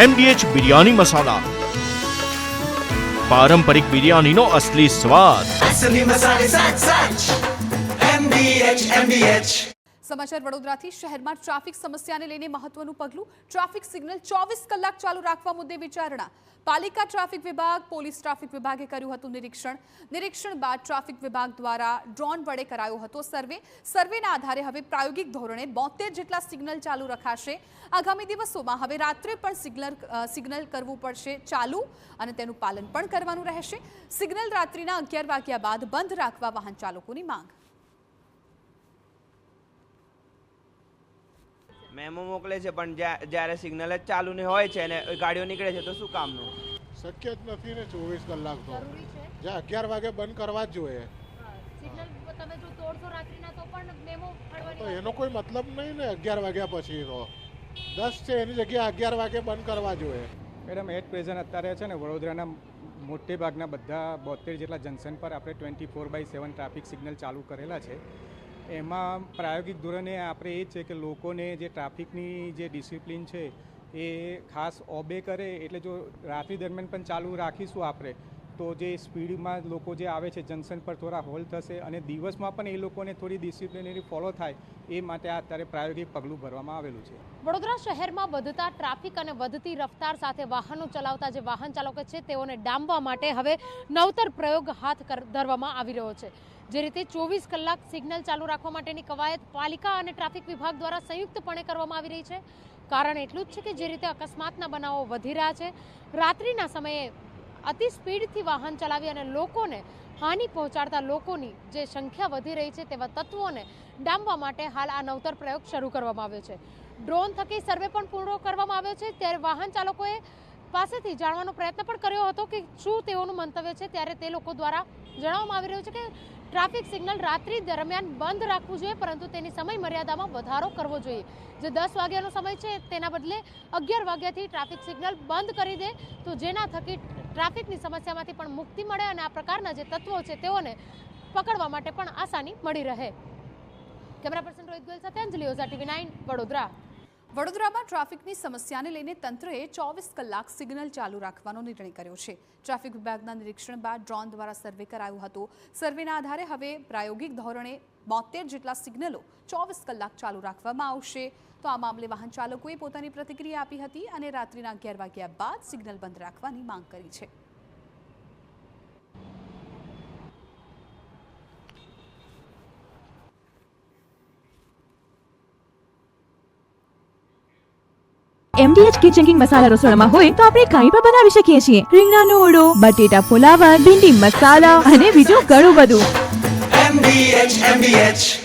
MDH biryani મસાલા, પારંપરિક બિરયાનીનો અસલી સ્વાદ. असली मसाले साथ साथ MDH સમાચાર વડોદરાથી. શહેરમાં ટ્રાફિક સમસ્યાને લઈને મહત્વનું પગલું. ટ્રાફિક સિગ્નલ 24 કલાક ચાલુ રાખવા મુદ્દે વિચારણા. પાલિકા ટ્રાફિક વિભાગ, પોલીસ ટ્રાફિક વિભાગે કર્યું હતું નિરીક્ષણ બાદ ટ્રાફિક વિભાગ દ્વારા ડ્રોન વડે કરાયો હતો સર્વેના આધારે હવે પ્રાયોગિક ધોરણે 72 જેટલા સિગ્નલ ચાલુ રખાશે. આગામી દિવસોમાં હવે રાત્રે પણ સિગ્નલ કરવું પડશે ચાલુ અને તેનું પાલન પણ કરવાનું રહેશે. સિગ્નલ રાત્રિના 11 વાગ્યા બાદ બંધ રાખવા વાહન ચાલકોની માંગ. મેમો મોકલે છે પણ જ્યારે સિગ્નલ જ ચાલુ ને હોય છે અને ગાડીઓ નીકળે છે તો શું કામનું? શક્ય જ નથી ને 24 કલાક તો જ્યાં 11 વાગે બંધ કરવા જ જોઈએ. સિગ્નલ તમે જો તોડશો રાત્રિના તો પણ મેમો ફાડવાની તો એનો કોઈ મતલબ નહીં ને 11 વાગ્યા પછી તો 10 છે એની જગ્યાએ 11 વાગે બંધ કરવા જોઈએ. મેડમ એટ પ્રેઝન્ટ અત્યારે છે ને વડોદરાના મોટે ભાગના બધા 72 જેટલા જંકશન પર આપણે 24/7 ટ્રાફિક સિગ્નલ ચાલુ કરેલા છે. એમાં પ્રાયોગિક ધોરણે આપણે એ છે કે લોકોને જે ટ્રાફિકની જે ડિસિપ્લિન છે એ ખાસ ઓબે કરે. એટલે જો રાત્રિ દરમિયાન પણ ચાલુ રાખીશું આપણે તો જે સ્પીડમાં લોકો જે આવે છે જંકશન પર થોડા હોલ્ડ થશે અને દિવસમાં પણ એ લોકોને થોડી ડિસિપ્લિનરી ફોલો થાય એ માટે આ અત્યારે પ્રાયોગિક પગલું ભરવામાં આવેલું છે. વડોદરા શહેરમાં વધતા ટ્રાફિક અને વધતી રફતાર સાથે વાહનો ચલાવતા જે વાહન ચાલકો છે તેઓને ડામવા માટે હવે નવતર પ્રયોગ હાથ ધરવામાં આવી રહ્યો છે. જે રીતે 24 કલાક સિગ્નલ ચાલુ રાખવા માટેની કવાયત પાલિકા અને ટ્રાફિક વિભાગ દ્વારા સંયુક્તપણે કરવામાં આવી રહી છે. કારણ એટલું જ છે કે જે રીતે અકસ્માતના બનાવો વધી રહ્યા છે, રાત્રિના સમયે અતિ સ્પીડથી વાહન ચલાવી અને લોકોને હાનિ પહોંચાડતા લોકોની જે સંખ્યા વધી રહી છે તેવા તત્વોને ડામવા માટે હાલ આ નવતર પ્રયોગ શરૂ કરવામાં આવ્યો છે. ડ્રોન થકી સર્વે પણ પૂર્ણ કરવામાં આવ્યો છે. ત્યારે વાહન ચાલકોએ પાસેથી જાણવાનો પ્રયત્ન પણ કર્યો હતો કે શું તેઓનું મંતવ્ય છે. ત્યારે તે લોકો દ્વારા જણાવવામાં આવી રહ્યું છે કે ટ્રાફિક સિગ્નલ રાત્રિ દરમિયાન બંધ રાખવું જોઈએ પરંતુ તેની સમય મર્યાદામાં વધારો કરવો જોઈએ. જે 10 વાગ્યાનો સમય છે તેના બદલે 11 વાગ્યાથી ટ્રાફિક સિગ્નલ બંધ કરી દે તો જેના થકી ટ્રાફિકની સમસ્યામાંથી પણ મુક્તિ મળે અને આ પ્રકારના જે તત્વો છે તેઓને પકડવા માટે પણ આસાની મળી રહે. કેમેરા પર્સન રોહિત ગોયલ સાથે અંજલિ ઓઝા, TV9 વડોદરા. વડોદરામાં ટ્રાફિકની સમસ્યાને લઈને તંત્રએ 24 કલાક સિગ્નલ ચાલુ રાખવાનો નિર્ણય કર્યો છે. ટ્રાફિક વિભાગના નિરીક્ષણ બાદ ડ્રોન દ્વારા સર્વે કરાયું હતું. સર્વેના આધારે હવે પ્રાયોગિક ધોરણે 72 જેટલા સિગ્નલો 24 કલાક ચાલુ રાખવામાં આવશે. તો આ મામલે વાહન ચાલકોએ પોતાની પ્રતિક્રિયા આપી હતી અને રાત્રિના 11 વાગ્યા બાદ સિગ્નલ બંધ રાખવાની માંગ કરી છે. MDH કિચન કિંગ મસાલા રસોડામાં હોય તો આપણે કાંઈ પણ બનાવી શકીએ છીએ. રીંગણાનો ઓળો, બટેટા ફુલાવર, ભીંડી મસાલા અને બીજું ઘણું બધું. MDH